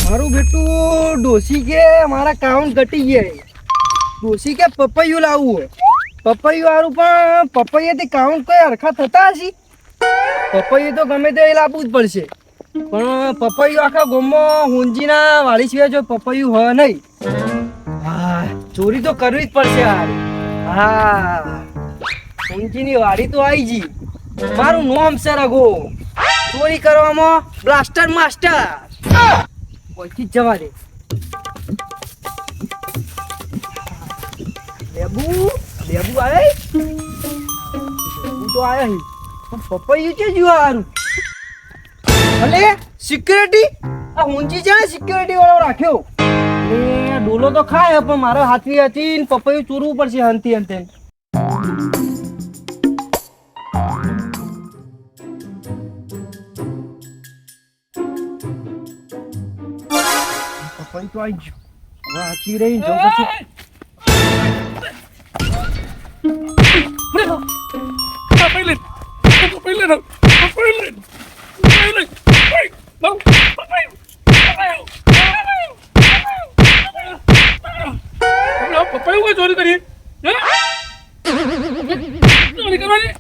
મારું બેટું ડોસી કે મારા કાઉન્ટ ઘટી ગયા. ડોસી કે પપૈયું લાવવું પપૈયું વાળું, પણ પપૈયાથી કાઉન્ટ કોઈ હરખા થતા હશે. પપૈયું તો ગમે તે લાવવું જ પડશે, પણ પપૈયું આખા ગામમાં હુંજીના વાળી સિવાય જો પપૈયું હોય નહીં. હા, ચોરી તો કરવી જ પડશે યાર. હા, હુંજીની વાડી તો આવી ગઈ. મારું નામ છે રઘુ. ચોરી કરવામાં બ્લાસ્ટર માસ્ટર. ઓછી જવા દે. લેબુ લેબુ આવે. લેબુ તો આયા હી. પપૈયું છે જો હારું. અલે સિક્યુરિટી, આ ઊંચી છે ને સિક્યુરિટી વાળો રાખ્યો. એ ડોલો તો ખાય પણ મારો હાથવી હતી ને પપૈયું ચોરવું પડશે હંતી અંતે. પપૈયું તો આવી ગયું. હવે હાથવી રહી જો પછી પપૈયું ચોરી કરી ચોરી કરવાની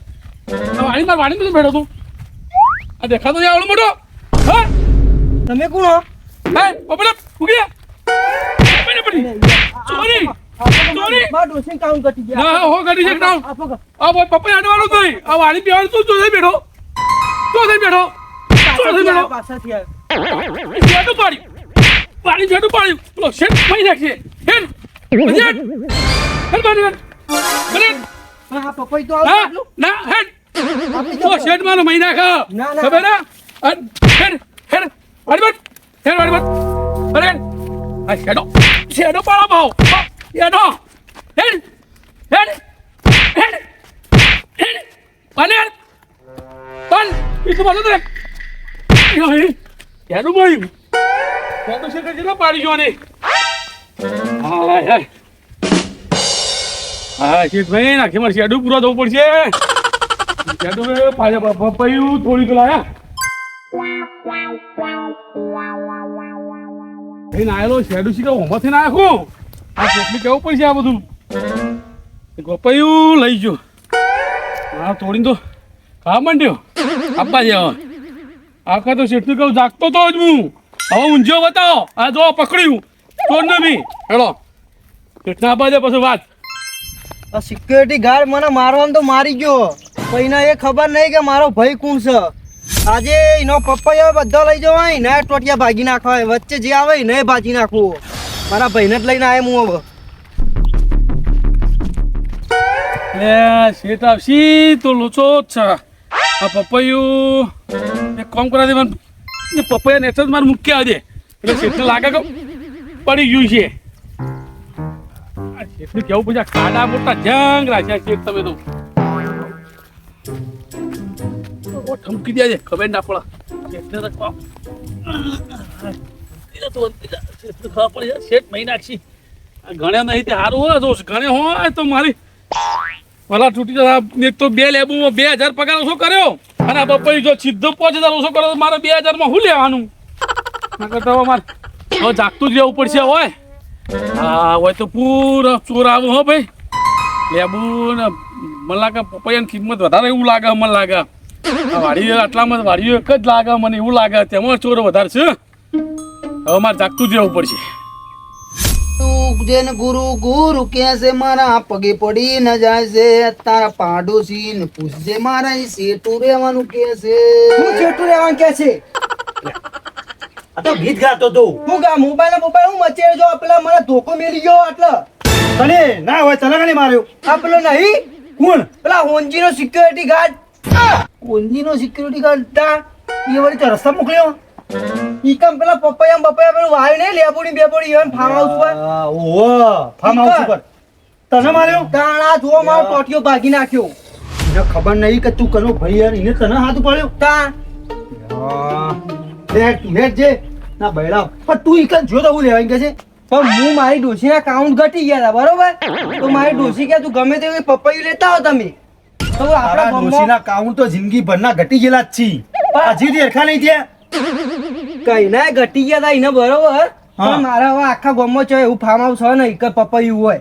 વાણી તો ભેડો તું આ દેખાતો આવડો મોટો. હા તમે કોણ હો? હે પપૈયા ઉગી ચોરી ચોરી માર ડોસી કાઉન્ટ ઘટી ગયા. હા હો ગાડી છે ડાઉન. આ બોય પપૈયા અડવાનું નહીં. આ વાણી પીવાનું તું ચોરી બેઠો પાછળથી આવ્યો. જેટું પાડ્યું પાણી જેટું પાડ્યું પેલો શેઠ ફરી નાખશે. હેડ હા પપૈયું તો આવે એટલું. ના હેડ તો શેઠ મારો મહી નાખ. ના, ના. ખબર ના હેડ હેડ વાડી બટ અરે આ શેડો પાડો ભાવ એનો હેડ હેડ હેડ હેડ પાને પણ એ તો બોલો રે એનું ભાઈ તો શેઠ કેટલો પાડી જો ને. હા શેઠ ભાઈ નાખી મારે શેડું પૂરો થવું પડશે. શેડું પપૈયું થોડી તો લાયા આવેલો શેડું શીખા હોમાંથી નાખું. આ કેટલી કેવું પડશે આ બધું. પપૈયું લઈ ગયો. હા તોડીને તો ખાવા માંડ્યો આપવા જેવા. આખા તો શેઠને કહું જાગતો તો જ હું. હવે ઊંઝો બતાવો. આ જો પકડ્યું તો જ બી હેડો શેઠને આપવા દે પછી વાત. આ સિક્યુરિટી ગાર્ડ મને મારવાનું તો મારી ગયો, પણ એને એ ખબર નહીં કે મારો ભાઈ કોણ છે. આજે એનો પપૈયો બધો લઈ જવાય ને ટોટિયા ભાગી નાખવાય. વચ્ચે જે આવે ને ભાજી નાખવું. મારા ભાઈને જ લઈને આવ્યો હું. હવે શેઠ આવશી તો લોચો જ છે. આ પપૈયું એક કામ કરા દે મને પપૈયા ને જ મારે મૂકી આવજે એટલે શેઠને લાગે કે પડી ગયું છે. શેઠને કેવું પછી ખાડા મોટા જંગ રાખ્યા શેઠ તમે તો ઠમકી દે ખબર ના પડે. શેઠને તો ખબર પડે શેઠ મહી નાખી. ગણે નહીં તે સારું હોય તો ગણે હોય તો મારી ભલા તૂટી જતા. એક તો 2 લેબુમાં 2000 પગાર ઓછો કર્યો અને આ પપૈયું જો સીધો 5000 ઓછો કર્યો મારે 2000 માં શું લેવાનું. નકર મારે હવે જાગતું જ રહેવું પડશે. હોય હા હોય તો પૂરો ચોર આવું હો ભાઈ. લેબુ ને મને લાગે પપૈયાની કિંમત વધારે એવું લાગે. મને લાગે વાડી આટલામાં વાડીઓ એક જ લાગે મને એવું લાગે. તેમાં ચોર વધારે છે. હવે મારે જાગતું જ રહેવું પડશે. જેન ગુરુ ગુરુ કેસે મારા પગે પડી ન જાય છે. તારા પાડોશી ને પૂછજે મારા સેટું રહેવાનું કે છે. હું છેટું રહેવાનું કે છે. આ તો ગીત ગાતો તો હું ગા મોબાઈલ હું મચે જો પેલા મને ધોકો મેલી ગયો. એટલે તને ના હોય તને કાની માર્યો. આ પેલો નહીં કોણ? પેલા હોંજીનો સિક્યુરિટી ગાર્ડ. કોંજીનો સિક્યુરિટી ગાર્ડ તા એ વળી તો રસ્તા મોકલ્યો. ઈ કામ પેલા પપૈયા પેલું વાય ને લેબોડી બેબોડી એવન ફાર્મ હાઉસ પર. ઓહો ફાર્મ હાઉસ ઉપર તને માર્યો. તાણા જો મારો ટોટિયો ભાગી નાખ્યો. મને ખબર નહીં કે તું કનો ભાઈ યાર એને તને હાથ પાડ્યો. તા તું જે ના બૈરા પણ તું ઈકન જો તો હું લેવાઈ કે છે. પણ હું મારી ડોશીના કાઉન્ટ ઘટી ગયા હતા બરોબર. તો મારી ડોશી કે તું ગમે તેવી પપૈયું લેતા હો તમે તો આપણા ડોશીના કાઉન્ટ તો જિંદગી ભરના ઘટી ગયેલા જ છી. હજી દેરખા નહીં થયા. કઈ ના ઘટી ગયા તા એને બરોબર પણ મારા હવે આખા ગામમાં છે એવું ફાર્મ હાઉસ હોય ને એક જ પપૈયું હોય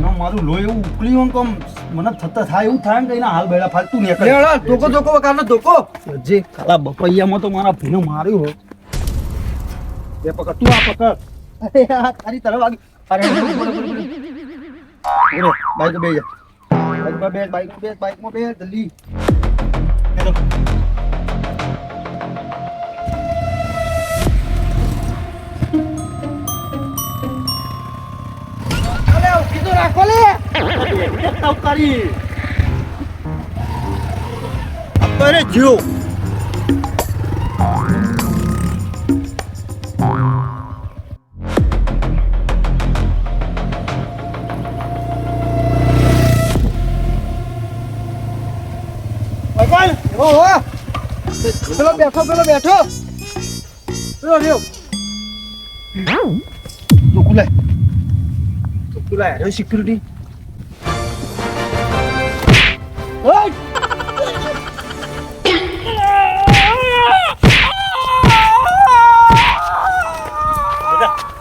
ના મારું લોહી એવું ઉકળી હોય કોમ મને થતા થાય એવું થાય ને કે એના હાલ બેડા ફાલતું નીકળે લેવડો ધોકો ધોકો વગાડનો ધોકો જે કાલા બપૈયામાં તો મારા ભીનો માર્યો હો એ પકડ તું આ પકડ અરે આ તારી તરફ આવી અરે બાઈક બે જા બાઈકમાં બે જલ્દી અલે ઉભી તો રાખો લે તારી અરે જીઓ ભગવાન ઓહો પેલો બેઠો પેલો રહ્યો તો કુલાય અરે સિક્યુરિટી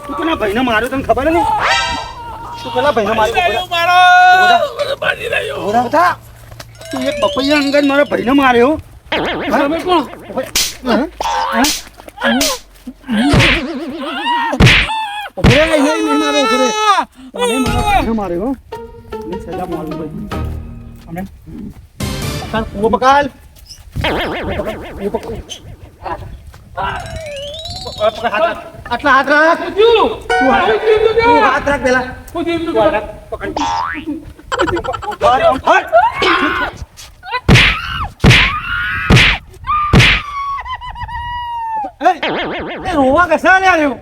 તું કોના ભાઈને માર્યો તને ખબર નહીં તું કોના ભાઈને માર્યો બધા તું એક બપૈયા અંગત મારા ભાઈને માર્યો તમે કોણ ઉભરે નહીં મારો ઉભરે મને મારા ભાઈને માર્યો ને સજા મારું ભાઈ અમે પકડ કૂવો પકડ આટલા હાથ રાખ તું હાથ રાખ પેલા રોવા કસા લે આવ્યો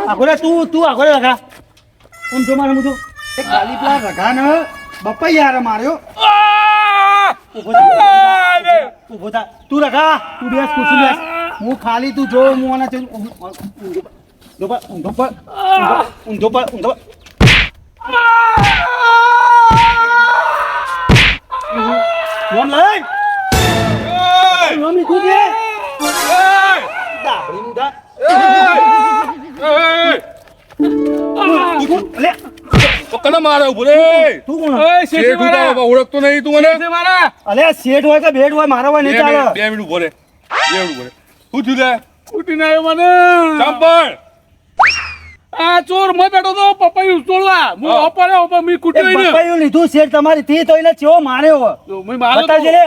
આગોરા તું આગોરા લગા કોણ જો મારે મુજો એક ગાલી પેલા રઘા ને બપૈયા માર્યો ઉભો થા તું રઘા તું બેસ ખુશી બેસ હું ખાલી તું જો હું આના ઊંધો પર નોમ લઈ નોમ લીધું છે દાબડી મુદા લે પકડ મારે ઉભો રે તું કોણ શેઠ ઉતારો ઓળખતો નહીં તું મને અલે શેઠ હોય કે બેઠ હોય મારા હોય નહીં ચાલે 2 મિનિટ ઉભો રે શું થયું લે ઉઠીને આવ્યો મને સાંભળ આ ચોર મત બેઠો તો પપૈયું ચોળવા હું અપાડ્યો પણ મી કુટી નહીં પપૈયું લીધું શેઠ તમારી થી તો એને ચેવો માર્યો મે માર્યો બતાવજે લે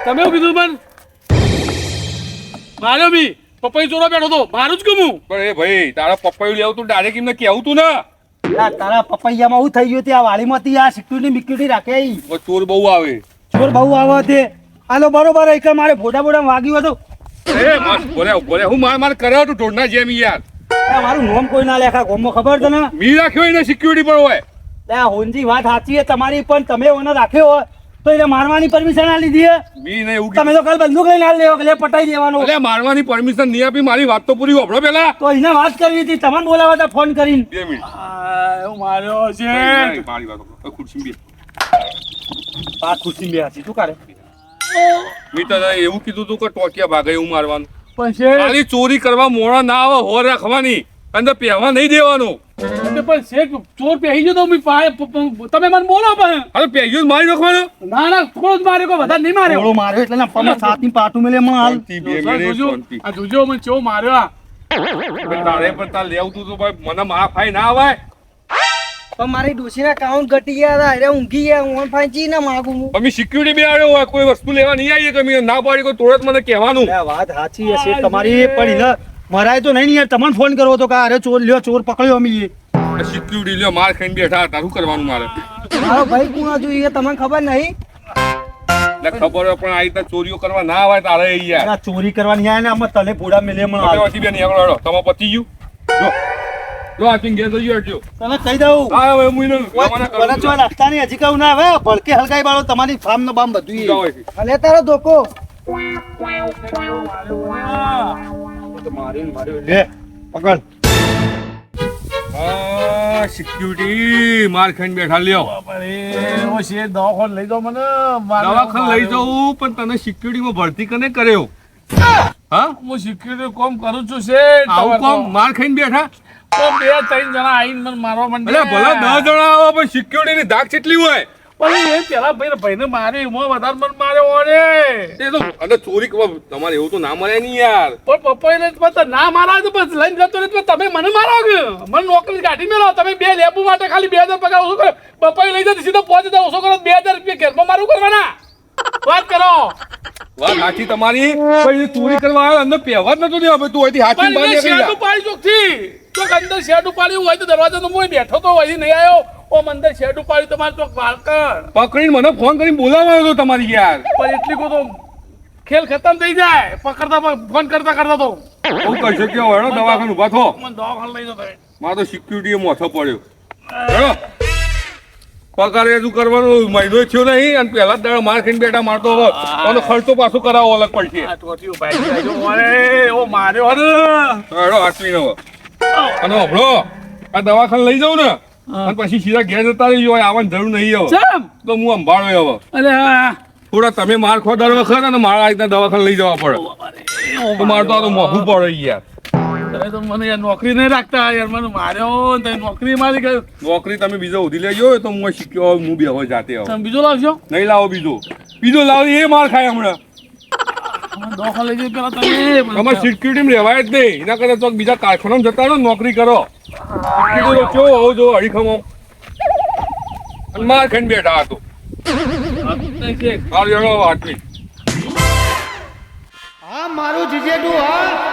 તમે શું કીધું મન માર્યો મી પપૈયું ચોરવા બેઠો તો મારું જ ગમું પણ એ ભાઈ તારા પપૈયું લેવું તું ડાયરેક્ટ એમને કેવું તું ને તારા પપૈયામાં શું થઈ ગયું તે આ વાડીમાંથી આ સિક્યુરિટી મિક્યુરિટી રાખે ઈ. ચોર બહુ આવે ચોર બહુ આવે તે આલો બરોબર એક મારે ફોટા બોટા વાગ્યું હતું એ મસ્ત બોલે હું માર કર્યો તું ઢોરના જેમ યાર આ મારું નામ કોઈ ના લેખા ગોમમાં ખબર તને મી રાખ્યો એને સિક્યુરિટી પણ હોય આ હોનજી વાત સાચી છે તમારી પણ તમે ઓને રાખ્યો હોય તો એને મારવાની પરમિશન આ લીધી હે મી ને એવું તમે તો કાલ બંદૂક લઈને હાલ લેવો કે લે પટાઈ દેવાનો એટલે મારવાની પરમિશન નહીં આપી મારી વાત તો પૂરી હોભળો પેલા તો એને વાત કરવી હતી તમને બોલાવા હતા ફોન કરીને 2 મિનિટ હું માર્યો છે મારી વાત ખુરશી બે આ ખુશી બે હતી તું કાઢે મી તો એવું કીધું તું કે ટોટિયા ભાગે એવું મારવાનું પણ છે ખાલી ચોરી કરવા મોડા ના આવે હોર રાખવાની અંદર પહેવા નહીં દેવાનું પણ શેઠ ચોર પહેરી ગયો તો તમે મને બોલો પણ હવે પહેર્યું મારી નાખવાનું ના ના થોડો જ માર્યો કોઈ વધારે નહીં માર્યો થોડો માર્યો એટલે પમા સાતની પાટું મેલે હમણાં હાલ શાંતિ, 2 મિનિટ શાંતિ. આ જોજો મને ચેવો માર્યો તારે પણ તાર લેવતું તો ભાઈ મને મારા ફાઈ ના આવે પણ મારી ડોશીના કાઉન્ટ ઘટી ગયા હતા એટલે ઊંઘી ગયા હું ફાંચી ના માગું હું અમે સિક્યુરિટી બે આવ્યો હોય કોઈ વસ્તુ લેવા નહીં આવીએ કે મેં ના પાડી કોઈ તોડત મને કહેવાનું આ વાત સાચી હશે તમારી પણ એને મરાય તો નહીં ને યાર તમને ફોન કરવો તો કે અરે ચોર લ્યો ચોર પકડ્યો અમે સિક્યુરિટી લ્યો માર ખાઈને બેઠા હતા શું કરવાનું મારે મારો ભાઈ કોણ જોઈએ તમને ખબર નહીં એટલે ખબર હોય પણ આ રીતે ચોરીઓ કરવા ના આવે તારે યાર આ ચોરી કરવાની આયા ને અમે તલે પોડા મેલે હમણાં હાલ. પછી બેન આગળ હેડો તમારે પતી ગયું જો આ પિંગ ગેર જો હટજો તને કહી દઉં હા હવે હું એને મને ચો નાખતા નહીં હજી કહું ના હવે ભડકે હલકાઈ બાળો તમારી ફાર્મ નો બામ બધું ઈ. ભલે તારો ધોકો લે પકડ હા સિક્યુરિટી માર ખાઈને બેઠા લ્યો ઓ શેઠ દવાખાને લઈ જાઓ મને દવાખાને લઈ જાઉં પણ તને સિક્યુરિટીમાં ભરતી કને કર્યો હા હું સિક્યુરિટી કોમ કરું છું શેઠ આવું કોમ માર ખાઈને બેઠા તો 2-3 જણા આવીને મને મારવા માંડે અરે ભલા 10 જણા આવો પણ સિક્યુરિટીની ધાક કેટલી હોય પણ એ પેલા ભાઈને માર્યો એમાં વધારે મને માર્યો ઓરે તે તો અને ચોરી તમારે એવું તો ના મળે નહીં યાર પણ પપ્પાને તો ના મારા તો બસ લઈને જતો ને તો તમે મને મારો કે મને નોકરી કાઢી મેલો તમે 2 લેબુ માટે ખાલી 2000 પગાર ઓછો કરો પપ્પાએ લઈ જતી સીધો 5000 ઓછો કરો 2000 રૂપિયા ઘરમાં મારું કરવાના વાત કરો વાત સાચી તમારી પણ એ ચોરી કરવા આવ્યો અંદર પહેવા જ નતો દેવા તું અહીંથી હાથી પણ બાંધી શેડ ઉપાડી ચોકથી તો અંદર શેડ ઉપાડ્યું હોય તો દરવાજા તો હું બેઠો તો હોય નહીં આવ્યો ઓ મંદર શેડ ઉપાડ્યું તમારે ચોક વાળકર પકડીને મને ફોન કરીને બોલાવવાનો હતો તમારી યાર પણ એટલી કો તો ખેલ ખતમ થઈ જાય પકડતા ફોન કરતા તો હું કરશે કે હેડો દવાખાને ઉભા થો મને દવાખાને લઈ જતો મારો તો સિક્યુરિટી મોથો પડ્યો હેડો પગાર એ શું કરવાનું મહિનો થયો નહીં અને પહેલા જ દાડો માર ખાઈને બેઠા મારતો હવે અને ખર્ચો પાછો કરાવો અલગ પડશે આ ટોટીઓ ભાઈ જાજો ઓરે ઓ માર્યો હર હેડો હાથવીને હવે અને હભળો આ દવાખાને લઈ જાઉં ને અને પછી સીધા ઘેર જતા રહીજો આવવાની જરૂર નહીં હવે ચમ તો હું સંભાળો હવે અરે હા થોડા તમે માર ખો દર વખત અને મારા આ રીતના દવાખાને લઈ જવા પડે તો મારે તો આ તો મોંઘું પડે યાર તમે તો મને યાર નોકરી નહીં રાખતા યાર મને માર્યો ને તમે નોકરી મારી ગયો નોકરી તમે બીજો ઉધી લેજો તો હું શીખ્યો હું બી હવે જાતે હવે તમે બીજો લાવશો નહીં લાવો બીજો લાવો એ માર ખાય હમણાં મને દવાખાને લઈ જઈ પેલા તમે તમારે સિક્યુરિટી રહેવાય જ નહીં એના કરતા ચોક બીજા કારખાનામાં જતા રહો નોકરી કરો સિક્યુરિટી કેવો હોવો જો હરીખમો અને માર ખાઈને બેઠા હતો હાલ જણો આટલી હા મારું જીજેડું હા